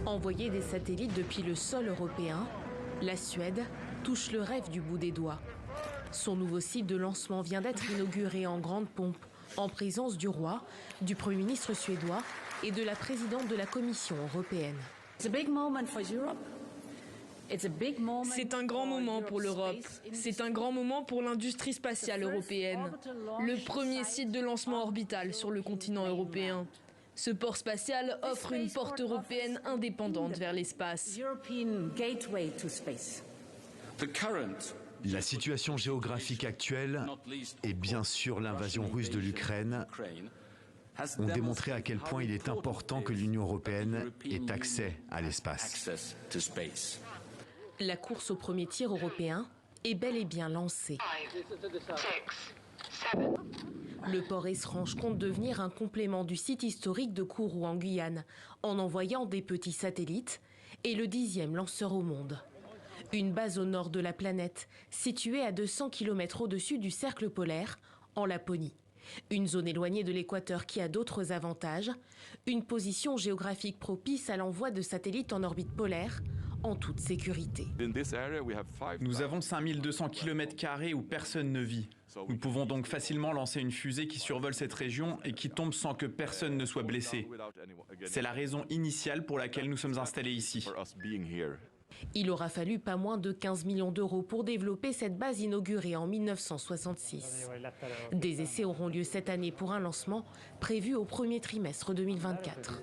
Envoyer des satellites depuis le sol européen, la Suède touche le rêve du bout des doigts. Son nouveau site de lancement vient d'être inauguré en grande pompe, en présence du roi, du Premier ministre suédois et de la présidente de la Commission européenne. C'est un grand moment pour l'Europe. C'est un grand moment pour l'industrie spatiale européenne. Le premier site de lancement orbital sur le continent européen. Ce port spatial offre une porte européenne indépendante vers l'espace. La situation géographique actuelle et bien sûr l'invasion russe de l'Ukraine ont démontré à quel point il est important que l'Union européenne ait accès à l'espace. La course au premier tir européen est bel et bien lancée. Le port Esrange compte devenir un complément du site historique de Kourou en Guyane, en envoyant des petits satellites et le 10e lanceur au monde. Une base au nord de la planète, située à 200 km au-dessus du cercle polaire, en Laponie. Une zone éloignée de l'équateur qui a d'autres avantages, une position géographique propice à l'envoi de satellites en orbite polaire, en toute sécurité. Nous avons 5200 km² où personne ne vit. Nous pouvons donc facilement lancer une fusée qui survole cette région et qui tombe sans que personne ne soit blessé. C'est la raison initiale pour laquelle nous sommes installés ici. Il aura fallu pas moins de 15 millions d'euros pour développer cette base inaugurée en 1966. Des essais auront lieu cette année pour un lancement prévu au premier trimestre 2024.